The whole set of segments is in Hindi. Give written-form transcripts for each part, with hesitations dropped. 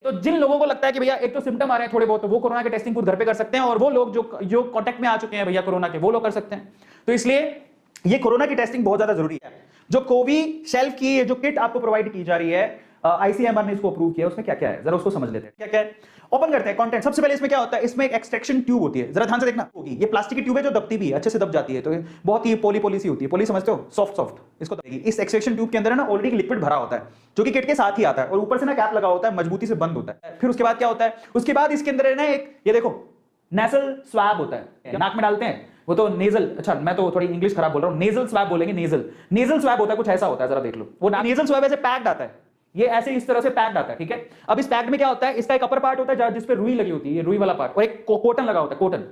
तो जिन लोगों को लगता है कि भैया एक तो सिम्टम आ रहे हैं थोड़े बहुत, तो वो कोरोना के टेस्टिंग खुद घर पे कर सकते हैं, और वो लोग जो कांटेक्ट में आ चुके हैं भैया कोरोना के, वो लोग कर सकते हैं। तो इसलिए ये कोरोना की टेस्टिंग बहुत ज्यादा जरूरी है। जो कोविशील्ड की जो किट आपको प्रोवाइड की जा रही है, आईसीएमआर ने इसको अप्रूव किया, उसमें क्या क्या है जरा उसको समझ लेते हैं। क्या क्या है, ओपन करते हैं कंटेंट। सबसे पहले इसमें क्या होता है, इसमें एक एक्सट्रैक्शन ट्यूब होती है, जरा ध्यान से देखना होगी। ये प्लास्टिक की ट्यूब है जो दबती भी है, अच्छे से दब जाती है, तो बहुत ही पोली सी होती है। पोली समझते हो, सॉफ्ट सॉफ्ट। इसको दबेगी। इस एक्सट्रैक्शन ट्यूब के अंदर है ना ऑलरेडी लिक्विड भरा होता है, जो कि किट के साथ ही आता है, और ऊपर से ना कैप लगा होता है, मजबूती से बंद होता है। फिर उसके बाद क्या होता है, उसके बाद इसके अंदर है ना एक, ये देखो नेजल स्वैब होता है, नाक में डालते हैं वो तो नेजल, अच्छा मैं तो थोड़ी इंग्लिश खराब बोल रहा हूं, नेजल स्वैब बोलेंगे, नेजल स्वैब होता है, कुछ ऐसा होता है, जरा देख लो। वो नेजल स्वैब ऐसे पैक्ड आता है, ये ऐसे इस तरह से पैक्ड आता है, ठीक है। अब इस पैक्ड में क्या होता है, इसका एक अपर पार्ट होता है जिस पे रुई लगी होती है, ये रुई वाला पार्ट, और एक कॉटन लगा होता है, कॉटन,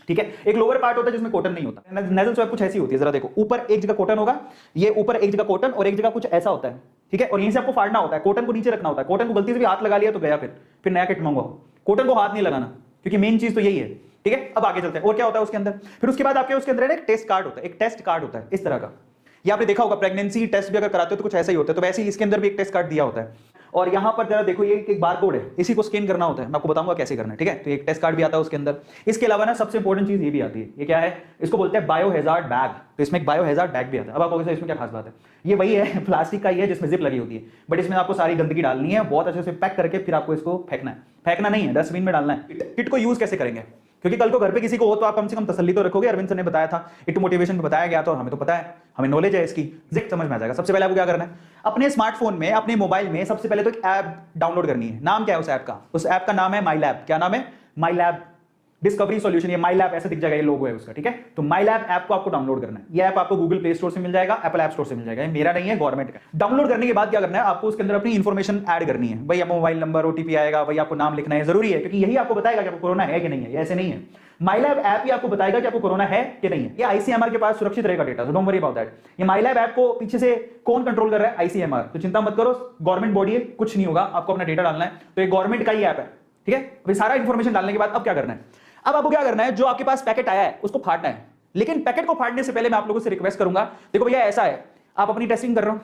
ठीक है। एक लोअर पार्ट होता है जिसमें कॉटन नहीं होता। नेजल स्वैब कुछ ऐसी होती है, जरा देखो, ऊपर एक जगह कॉटन होगा, ये ऊपर एक जगह कॉटन, और एक जगह कुछ ऐसा होता है, ठीक है। और यहीं से आपको फाड़ना होता है, कॉटन को नीचे रखना होता है। कॉटन को गलती से भी हाथ लगा लिया तो गया, फिर नया किट मंगवाओ। कॉटन को हाथ नहीं लगाना, क्योंकि मेन चीज तो यही है, ठीक है। अब आगे चलते हैं, और क्या होता है उसके अंदर। फिर उसके बाद आपके उसके अंदर एक टेस्ट कार्ड होता है, एक टेस्ट कार्ड होता है इस तरह का। ये आपने देखा होगा, प्रेगनेंसी टेस्ट भी अगर कराते हो तो कुछ ऐसा ही होता है, तो वैसे ही इसके अंदर भी एक टेस्ट कार्ड दिया होता है। और यहां पर जरा देखो, ये एक बार कोड है, इसी को स्कैन करना होता है, मैं आपको बताऊंगा कैसे करना है, ठीक है। तो एक टेस्ट कार्ड भी आता है उसके अंदर। इसके अलावा ना सबसे इंपॉर्टेंट चीज ये भी आती है, ये क्या है, इसको बोलते हैं बायोहैजार्ड बैग। तो इसमें एक बायोहैजार्ड बैग भी आता है। अब आपको इसमें क्या खास बात है, ये वही है, प्लास्टिक का ही है जिसमें जिप लगी होती है, बट इसमें आपको सारी गंदगी डालनी है, बहुत अच्छे से पैक करके फिर आपको इसको फेंकना है। फेंकना नहीं है, डस्टबिन में डालना है। किट को यूज कैसे करेंगे, क्योंकि कल को घर पे किसी को हो तो आप कम से कम तसल्ली तो रखोगे। अरविंद सर ने बताया था, इट मोटिवेशन में बताया गया था, और हमें तो पता है, हमें नॉलेज है इसकी, एग्जैक्ट समझ में आ जाएगा। सबसे पहले आपको क्या करना है, अपने स्मार्टफोन में, अपने मोबाइल में सबसे पहले तो एक ऐप डाउनलोड करनी है। नाम क्या है उस ऐप का, उस ऐप का नाम है माई लैब। क्या नाम है, माई लैब डिस्कवरी सॉल्यूशन। ये माई लैब ऐसे दिख जाएगा, ये लोगो है उसका, ठीक है। तो माई लैब ऐप को आपको डाउनलोड करना है। ये ऐप आपको गूगल प्ले स्टोर से मिल जाएगा, एप्पल ऐप स्टोर से मिल जाएगा, ये मेरा नहीं है, गवर्नमेंट का। डाउनलोड करने के बाद क्या करना है, आपको उसके अंदर अपनी इंफॉर्मेशन ऐड करनी है। भाई आपको मोबाइल नंबर, ओटीपी आएगा, भाई आपको नाम लिखना है, जरूरी है, क्योंकि यही आपको बताएगा कि आपको कोरोना है कि नहीं है। ऐसे नहीं है, माई लैब ऐप ही आपको बताएगा कि आपको कोरोना है कि नहीं है। ये आईसीएमआर के पास सुरक्षित रहेगा data, so don't worry about that. ये माई लैब ऐप को पीछे से कौन कंट्रोल कर रहा है, आईसीएमआर। तो चिंता मत करो, गवर्नमेंट बॉडी है, कुछ नहीं होगा, आपको अपना डेटा डालना है। तो ये गवर्नमेंट का ही ऐप है, ठीक है। अभी सारा इंफॉर्मेशन डालने के बाद अब क्या करना है, अब आपको क्या करना है, जो आपके पास पैकेट आया है उसको फाड़ना है। लेकिन पैकेट को फाड़ने से पहले मैं आप लोगों से रिक्वेस्ट करूंगा, देखो भैया ऐसा है, आप अपनी टेस्टिंग कर रहे हो,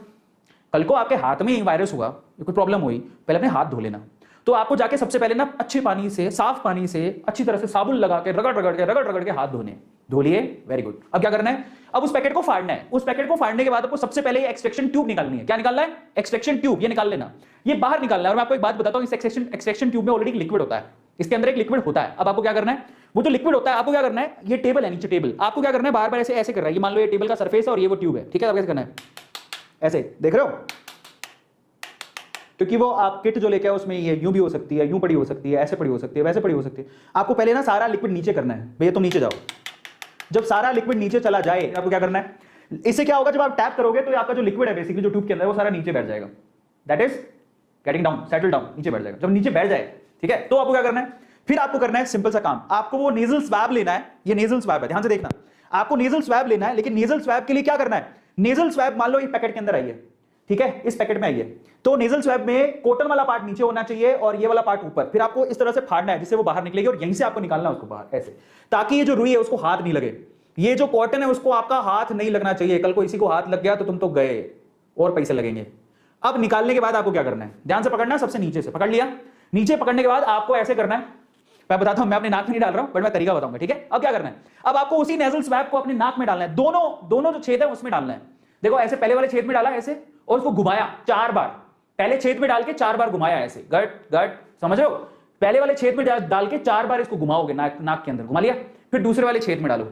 कल को आपके हाथ में वायरस हुआ, कोई प्रॉब्लम हुई, पहले अपने हाथ धो लेना। तो आपको जाके सबसे पहले ना अच्छे पानी से, साफ पानी से, अच्छी तरह से साबुन लगा के रगड़ के हाथ धोने, धो लिए, वेरी गुड। अब क्या करना है, अब उस पैकेट को फाड़ना है। उस पैकेट को फाड़ने के बाद आपको सबसे पहले एक्सट्रैक्शन ट्यूब निकालनी है। क्या निकालना है, एक्सट्रैक्शन ट्यूब, ये निकाल लेना, ये बाहर निकालना है। और मैं आपको एक बात बताता हूं, इस एक्सट्रैक्शन ट्यूब में ऑलरेडी लिक्विड होता है, इसके अंदर एक लिक्विड होता है। अब आपको क्या करना है, वो जो लिक्विड होता है, आपको क्या करना है, ये टेबल है नीचे, टेबल आपको क्या करना है, बार बार ऐसे ऐसे कर रहा है, ये मान लो ये टेबल का सरफेस है और ये वो ट्यूब है, ठीक है। अब कैसे करना है, ऐसे देख रहे हो, क्योंकि वो आप किट जो लेके आओ उसमें ये यूं भी हो सकती है, यूं पड़ी हो सकती है, ऐसे पड़ी हो सकती है, वैसे पड़ी हो सकती है। आपको पहले ना सारा लिक्विड नीचे करना है। भैया तुम नीचे जाओ, जब सारा लिक्विड नीचे चला जाए आपको क्या करना है, इससे क्या होगा, जब आप टैप करोगे तो आपका जो लिक्विड है बेसिकली जो ट्यूब के अंदर, वो सारा नीचे बैठ जाएगा। That is getting down, settle down, नीचे बैठ जाएगा। जब नीचे बैठ जाए, ठीक है, तो आपको क्या करना है, फिर आपको करना है सिंपल सा काम, आपको वो नेजल स्वैब लेना है। ये नेजल स्वैब है, ध्यान से देखना, आपको नेजल स्वैब लेना है। लेकिन नेजल स्वैब के लिए क्या करना है, नेजल स्वैब मान लो एक पैकेट के अंदर आई है, ठीक है, इस पैकेट में आई है, तो नेजल स्वैब में कॉटन वाला पार्ट नीचे होना चाहिए और ये वाला पार्ट ऊपर। फिर आपको इस तरह से फाड़ना है जिससे वो बाहर निकलेगी, और यहीं से आपको निकालना है उसको बाहर ऐसे, ताकि ये जो रुई है उसको हाथ नहीं लगे। ये जो कॉटन है उसको आपका हाथ नहीं लगना चाहिए, कल को इसी को हाथ लग गया तो तुम तो गए और पैसे लगेंगे। अब निकालने के बाद आपको क्या करना है, ध्यान से पकड़ना है, सबसे नीचे से पकड़ लिया। नीचे पकड़ने के बाद आपको ऐसे करना है, मैं बताता हूं, मैं अपने नाक में नहीं डाल रहा हूं, बट मैं तरीका बताऊंगा, ठीक है। अब क्या करना है, अब आपको उसी नेजल स्वैब को अपने नाक में डालना है, दोनों जो छेद है उसमें डालना है। देखो ऐसे पहले वाले छेद में डाला ऐसे, और उसको घुमाया 4 बार, पहले छेद में डाल के 4 बार घुमाया ऐसे, गट गट, समझ रहे हो। पहले वाले छेद में डाल के 4 बार इसको घुमाओगे, नाक के अंदर घुमा लिया। फिर दूसरे वाले छेद में डालो,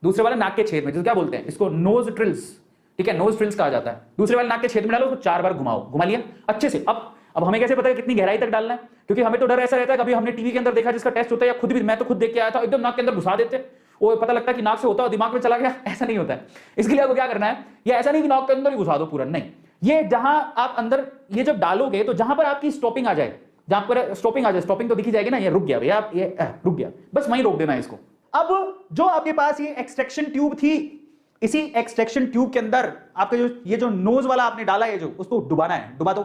दूसरे वाले नाक के छेद में, जिसको क्या बोलते हैं, इसको नोज ट्रिल्स, ठीक है, नोज ट्रिल्स कहा जाता है। दूसरे वाले नाक के छेद में डालो, उसको 4 बार घुमाओ, घुमा लिया अच्छे से। अब हमें कैसे पता है कितनी गहराई तक डालना है, क्योंकि हमें तो डर ऐसा रहता है, कभी हमने टीवी के अंदर देखा जिसका टेस्ट होता है, या खुद भी मैं तो खुद देख के आया था, एकदम नाक के अंदर घुसा देते, वो पता लगता है कि नाक से होता है दिमाग में चला गया, ऐसा नहीं होता है। इसके लिए आपको क्या करना है, ये ऐसा नहीं कि नाक के अंदर ही घुसा दो पूरा, नहीं, ये जहां आप अंदर ये जब डालोगे तो जहां पर आपकी स्टॉपिंग आ जाए, जहां पर स्टॉपिंग आ जाए, स्टॉपिंग तो दिखी जाएगी ना, ये रुक गया भैया, ये रुक गया, बस वहीं रोक देना है इसको। अब जो आपके पास ये एक्सट्रैक्शन ट्यूब थी, इसी एक्सट्रैक्शन ट्यूब के अंदर आपके ये जो नोज वाला आपने डाला है, जो उसको डुबाना है, डुबा दो,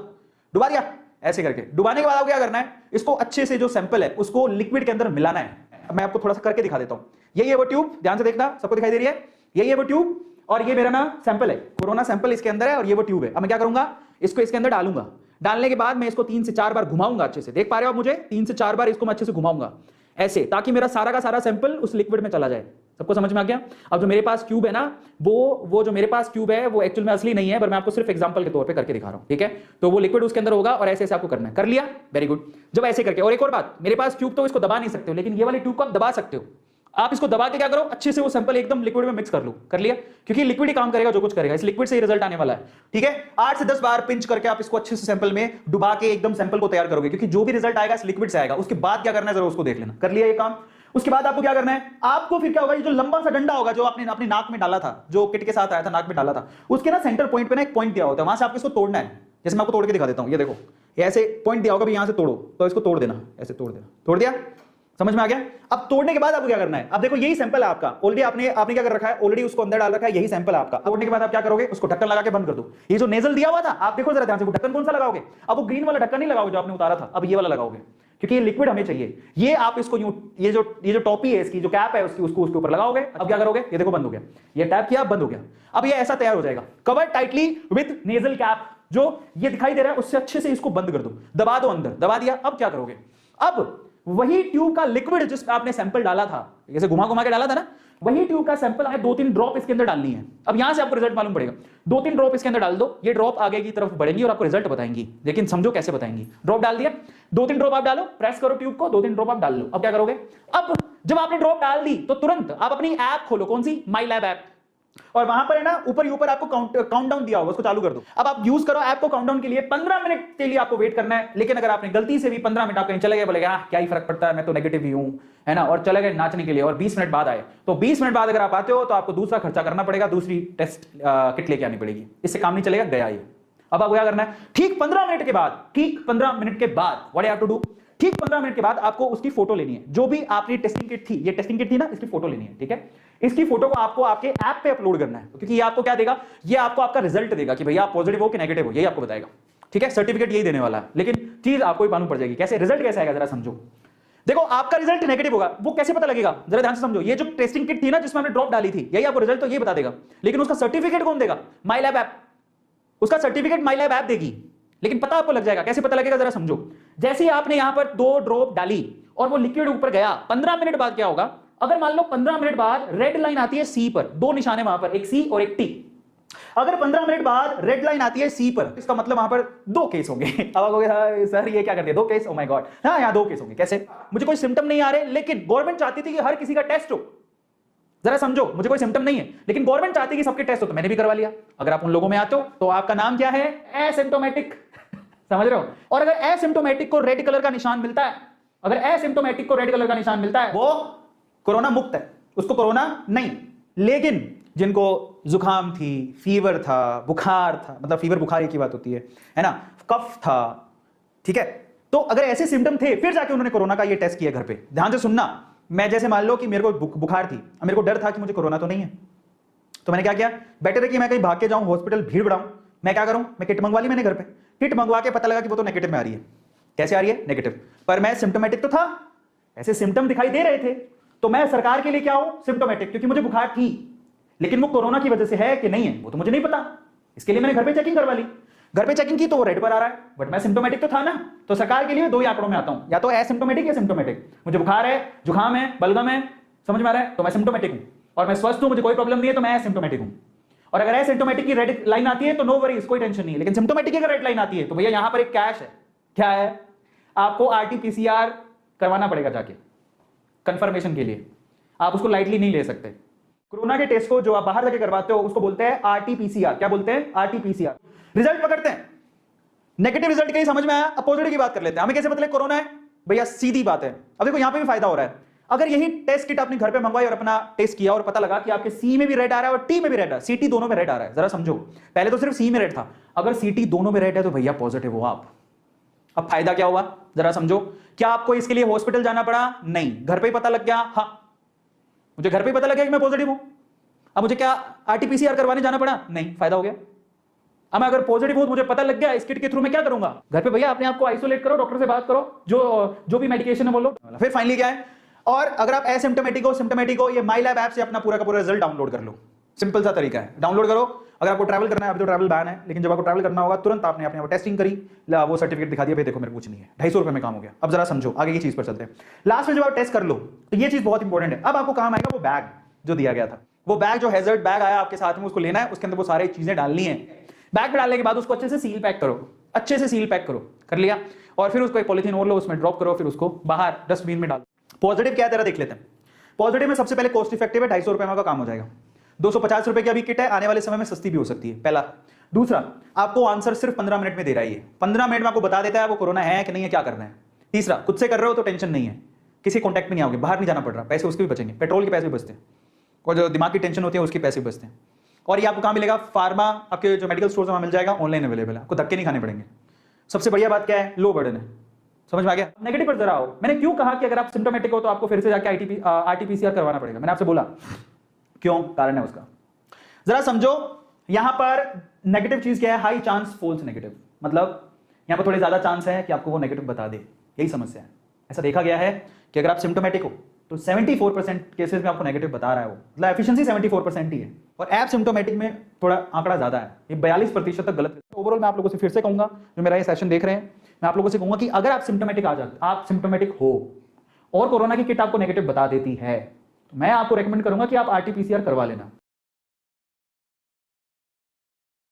डुबा दिया ऐसे करके। डुबाने के बाद आपको क्या करना है, इसको अच्छे से जो सैंपल है उसको लिक्विड के अंदर मिलाना है। मैं आपको थोड़ा सा करके दिखा देता हूं। यही है वो ट्यूब, ध्यान से देखना, सबको दिखाई दे रही है, यही है वो ट्यूब, और ये मेरा ना सैंपल है, कोरोना सैंपल इसके अंदर है, और ये वो ट्यूब है। अब मैं क्या करूंगा, इसको इसके अंदर डालूंगा। डालने के बाद मैं इसको 3 से 4 बार घुमाऊंगा अच्छे से, देख पा रहे हो आप मुझे, 3 से 4 बार इसको मैं अच्छे से घुमाऊंगा ऐसे, ताकि मेरा सारा का सारा सैंपल उस लिक्विड में चला जाए। सबको समझ में आ गया? अब जो मेरे पास क्यूब है ना, वो जो मेरे पास क्यूब है वो एक्चुअल में असली नहीं है, पर मैं आपको सिर्फ एग्जांपल के तौर पे करके दिखा रहा हूं, ठीक है? तो वो लिक्विड उसके अंदर होगा और ऐसे ऐसे आपको करना है। कर लिया? Very good. जब ऐसे करके, और एक और बात, मेरे पास ट्यूब तो इसको दबा नहीं सकते हो, लेकिन ये वाली ट्यूब को आप दबा सकते हो। आप इसको दबा के क्या करो, अच्छे से वो सैंपल एकदम लिक्विड में मिक्स कर लो। कर लिया? क्योंकि लिक्विड ही काम करेगा जो कुछ करेगा, इस लिक्विड से ही रिजल्ट आने वाला है, ठीक है? 8 से 10 बार पिंच करके आप इसको अच्छे से सैंपल में डुबा के एकदम सैंपल को तैयार करोगे, क्योंकि जो भी रिजल्ट आएगा इस लिक्विड से आएगा। उसके बाद क्या करना है जरा उसको देख लेना। कर लिया ये काम? उसके बाद आपको क्या करना है, आपको फिर क्या होगा, ये जो लंबा सा डंडा होगा जो आपने अपनी नाक में डाला था, जो किट के साथ आया था, नाक में डाला था, उसके ना सेंटर पॉइंट पे ना एक पॉइंट दिया होता है, वहां से आपको इसको तोड़ना है। जैसे मैं आपको तोड़ के दिखा देता हूं, ये देखो, ऐसे पॉइंट दिया होगा, भी यहां से तोड़ो, तो इसको तोड़ देना, ऐसे तोड़ देना। तोड़ दिया? समझ में आ गया? अब तोड़ने के बाद आपको क्या करना है, अब देखो यही सैंपल है आपका, ऑलरेडी आपने क्या कर रखा है, ऑलरेडी उसको अंदर डाल रखा है, यही सैंपल है आपका। तोड़ने के बाद आप क्या करोगे, उसको ढक्कन लगा के बंद कर दो। ये जो नेजल दिया हुआ था, आप देखो जरा ध्यान से, वो ढक्कन कौन सा लगाओगे? अब वो ग्रीन वाला ढक्कन नहीं लगाओगे जो आपने उतारा था, अब ये वाला लगाओगे, क्योंकि ये लिक्विड हमें चाहिए। ये आप इसको ये जो टॉपी है इसकी, जो कैप है उसकी, उसको उसके ऊपर लगाओगे। अब क्या करोगे, ये देखो बंद हो गया, ये टैप किया, बंद हो गया। अब ये ऐसा तैयार हो जाएगा, cover tightly with nasal cap, जो ये दिखाई दे रहा है उससे अच्छे से इसको बंद कर दो, दबा दो अंदर, दबा दिया। अब क्या करोगे, अब वही ट्यूब का लिक्विड जिसमें आपने सैंपल डाला था, जैसे घुमा घुमा के डाला था ना, वही ट्यूब का सैंपल है, 2-3 ड्रॉप इसके अंदर डालनी है। अब यहां से आपको रिजल्ट मालूम पड़ेगा, 2-3 ड्रॉप इसके अंदर डाल दो, ये ड्रॉप आगे की तरफ बढ़ेंगी और आपको रिजल्ट बताएंगी। लेकिन समझो कैसे बताएंगी। ड्रॉप डाल दिया, 2-3 ड्रॉप आप डालो, प्रेस करो ट्यूब को, 2-3 ड्रॉप आप डाल लो। अब क्या करोगे, अब जब आपने ड्रॉप डाल दी तो तुरंत आप अपनी ऐप खोलो, कौन सी, माई लैब ऐप, और वहां पर है ना ऊपर आपको काउंटडाउन दिया होगा, उसको चालू कर दो। अब आप यूज करो ऐप को काउंटडाउन के लिए, 15 मिनट के लिए आपको वेट करना है। लेकिन अगर आपने गलती से भी 15 मिनट आप कहीं चले गए, बोलेगा क्या ही फर्क पड़ता है, मैं तो नेगेटिव ही हूं, है ना, और चले गए नाचने के लिए और 20 मिनट बाद आए, तो 20 मिनट बाद अगर आप आते हो तो आपको दूसरा खर्चा करना पड़ेगा, दूसरी टेस्ट किट लेके आनी पड़ेगी। इससे काम नहीं चलेगा, गया ये। अब आपको क्या करना है, ठीक 15 मिनट के बाद, ठीक 15 मिनट के बाद, what you have to do, ठीक 15 मिनट के बाद आपको उसकी फोटो लेनी है। जो भी आपकी टेस्टिंग किट थी, ये टेस्टिंग किट थी ना, इसकी फोटो लेनी है, ठीक है? इसकी फोटो को आपको आपके ऐप पे अपलोड करना है, क्योंकि ये आपको क्या देगा, ये आपको आपका रिजल्ट देगा कि भैया आप पॉजिटिव हो कि नेगेटिव हो, यही आपको बताएगा, ठीक है? सर्टिफिकेट यही देने वाला है, लेकिन चीज आपको ही मालूम पड़ जाएगी। कैसे रिजल्ट कैसे आएगा जरा समझो। देखो आपका रिजल्ट नेगेटिव होगा, वो कैसे पता लगेगा, जरा ध्यान से समझो। ये जो टेस्टिंग किट थी ना जिसमें हमने ड्रॉप डाली थी, यही आपको रिजल्ट तो ये बता देगा, लेकिन उसका सर्टिफिकेट कौन देगा, माई लैब ऐप। उसका सर्टिफिकेट माई लैब ऐप देगी, लेकिन पता आपको लग जाएगा। कैसे पता लगेगा जरा समझो। जैसे ही आपने यहां पर 2 ड्रॉप डाली और वो लिक्विड ऊपर गया, 15 मिनट बाद क्या होगा, अगर मान लो 15 मिनट बाद रेड लाइन आती है सी पर, 2 निशान है वहां पर, एक सी और एक टी। अगर 15 मिनट बाद रेड लाइन आती है सी पर, इसका मतलब वहां पर 2 केस होंगे। अब आप कहोगे सर ये क्या कर दिया, 2 केस, ओ माय गॉड। हाँ, यहां 2 केस होंगे। कैसे, मुझे कोई सिम्टम नहीं आ रहे, लेकिन गवर्नमेंट चाहती थी कि हर किसी का टेस्ट हो। जरा समझो, मुझे कोई सिम्टम नहीं है, लेकिन गवर्नमेंट चाहती है कि सबके टेस्ट हो, तो मैंने भी करवा लिया। अगर आप उन लोगों में आते हो तो आपका नाम क्या है, एसिम्टोमेटिक। समझ रहे हो? और अगर एसिम्टोमेटिक को रेड कलर का निशान मिलता है, अगर एसिम्टोमेटिक को रेड कलर का निशान मिलता है, वो कोरोना मुक्त है, उसको कोरोना नहीं। लेकिन जिनको जुकाम थी, फीवर था, बुखार था, मतलब फीवर बुखार की बात होती है ना, कफ था, ठीक है, तो अगर ऐसे सिम्टम थे फिर जाके उन्होंने कोरोना का ये टेस्ट किया घर पे। ध्यान से सुनना, मैं जैसे मान लो कि मेरे को बुखार थी, मेरे को डर था कि मुझे कोरोना तो नहीं है, तो मैंने क्या किया, बेटर है कि मैं कहीं भाग के जाऊं, हॉस्पिटल भीड़ बढ़ाऊं, मैं क्या करूं, मैं किट मंगवा ली मैंने घर पे। किट मंगवा के पता लगा कि वो तो नेगेटिव में आ रही है। कैसे आ रही है, नेगेटिव, पर मैं सिम्टोमेटिक तो था, ऐसे सिम्टम दिखाई दे रहे थे, तो मैं सरकार के लिए क्या हूं, सिम्टोमेटिक, क्योंकि मुझे बुखार थी, लेकिन वो कोरोना की वजह से है कि नहीं है वो तो मुझे नहीं पता। इसके लिए मैंने घर पे चेकिंग करवा ली, घर पे चेकिंग की तो वो रेड पर आ रहा है, बट मैं सिम्टोमेटिक तो था ना। तो सरकार के लिए 2 ही आंकड़ों में आता हूं, या तो एसिम्टोमेटिक या सिम्टोमेटिक। मुझे बुखार है, जुकाम है, बलगम है, समझ में आ रहा है, तो मैं सिम्टोमेटिक हूं, और मैं स्वस्थ हूं, मुझे कोई प्रॉब्लम नहीं है, तो मैं एसिम्टोमेटिक हूं। और अगर एसिम्टोमेटिक की रेड लाइन आती है तो नो वरीज, कोई टेंशन नहीं है, लेकिन सिम्टोमेटिक की अगर रेड लाइन आती है तो भैया यहां पर एक कैश है। क्या है, आपको आरटी-पीसीआर करवाना पड़ेगा जाके कंफर्मेशन के लिए, आप उसको लाइटली नहीं ले सकते। कोरोना के टेस्ट को जो आप बाहर जाके करवाते हो उसको बोलते हैं आरटी-पीसीआर। क्या बोलते हैं, आरटी-पीसीआर। रिजल्ट पकड़ते हैं, नेगेटिव रिजल्ट कहीं समझ में आया, अब पॉजिटिव की बात कर लेते हैं। हमें कैसे पता लगे कोरोना है, भैया सीधी बात है। अब देखो यहां पे भी फायदा हो रहा है, अगर यही टेस्ट किट आपने घर पे मंगवाई और अपना टेस्ट किया और पता लगा कि आपके सी में भी रेड आ रहा है और टी में भी रेड आ रहा है, सीटी दोनों में रेड आ रहा है, जरा समझो, पहले तो सिर्फ सी में रेड था, अगर सीटी दोनों में रेड है तो भैया पॉजिटिव हो आप। अब फायदा क्या हुआ, जरा समझो। क्या आपको इसके लिए हॉस्पिटल जाना पड़ा, नहीं, घर पे ही पता लग गया। हाँ, मुझे घर पे ही पता लग गया कि मैं पॉजिटिव हूं, अब मुझे क्या आरटी-पीसीआर करवाने जाना पड़ा, नहीं, फायदा हो गया। अब मैं अगर पॉजिटिव हूं, मुझे पता लग गया, इस किट के थ्रू मैं क्या करूंगा, घर पे भैया अपने आप को आइसोलेट करो, डॉक्टर से बात करो, जो भी मेडिकेशन है वो लो। फिर फाइनली क्या है, और अगर आप एसिम्टोमेटिक हो, सिम्टोमेटिक हो, ये माई लैब ऐप से अपना पूरा का पूरा रिजल्ट डाउनलोड कर लो। सिंपल सा तरीका है, डाउनलोड करो। अगर आपको ट्रैवल करना है, अभी तो ट्रैवल बैन है, लेकिन जब आपको ट्रैवल करना होगा तुरंत आपने अपने टेस्टिंग करी, वो सर्टिफिकेट दिखा दिया, भाई देखो मेरे कुछ नहीं है, 250 रुपए में काम हो गया। अब जरा समझो, आगे की चीज पर चलते हैं। लास्ट में जब आप टेस्ट कर लो तो ये चीज बहुत इंपॉर्टेंट है। अब आपको काम आएगा वो बैग जो दिया गया था, वो बैग जो हैजर्ड बैग आया आपके साथ में, उसको लेना है, उसके अंदर वो सारी चीजें डालनी है। बैग में डालने के बाद उसको अच्छे से सील पैक करो, अच्छे से सील पैक करो, कर लिया, और फिर उसको एक पॉलीथीन और लो, उसमें ड्रॉप करो, फिर उसको बाहर डस्टबिन में डालो। पॉजिटिव क्या है तेरा देख लेते हैं। पॉजिटिव में सबसे पहले कॉस्ट इफेक्टिव है, 250 रुपए में का काम हो जाएगा। 250 रुपए की अभी किट है, आने वाले समय में सस्ती भी हो सकती है, पहला। दूसरा, आपको आंसर सिर्फ 15 मिनट में दे रहा है, ये 15 मिनट में आपको बता देता है वो कोरोना है कि नहीं है, क्या करना है। तीसरा, खुद से कर रहे हो तो टेंशन नहीं है, किसी कॉन्टैक्ट में नहीं आओगे, बाहर नहीं जाना पड़ रहा, पैसे उसके भी बचेंगे, पेट्रोल के पैसे भी बचते हैं, और जो दिमाग की टेंशन होती है उसके पैसे भी बचते हैं। और ये आपको कहाँ मिलेगा, फार्मा, आपके जो मेडिकल स्टोर वहाँ मिल जाएगा, ऑनलाइन अवेलेबल है, आपको धक्के नहीं खाने पड़ेंगे। सबसे बढ़िया बात क्या है, लो बर्डन है। समझ में आ गया। नेगेटिव पर जरा आओ। मैंने क्यों कहा कि अगर आप सिम्टोमेटिक हो तो आपको फिर से जाके आरटीपीसीआर करवाना पड़ेगा, मैंने आपसे बोला क्यों, कारण है उसका। जरा समझो, यहां पर नेगेटिव चीज क्या है, हाई चांस फॉल्स नेगेटिव, मतलब यहां पर थोड़े ज्यादा चांस है कि आपको वो नेगेटिव बता दे, यही समस्या है। ऐसा देखा गया है कि अगर आप सिम्टोमेटिक हो तो 74% केसेस में आपको नेगेटिव बता रहा है वो, मतलब एफिशिएंसी 74% ही है, और ऐप सिम्टोमेटिक में थोड़ा आंकड़ा ज्यादा है, ये 42% तक गलत है। ओवरऑल मैं आप लोगों से फिर से कहूंगा, जो मेरा ये सेशन देख रहे हैं, मैं आप लोगों से कहूंगा कि अगर आप सिम्टोमेटिक आ जाते, आप सिम्टोमेटिक हो और कोरोना की किट आपको नेगेटिव बता देती है, तो मैं आपको रेकमेंड करूंगा कि आप आरटीपीसीआर करवा लेना।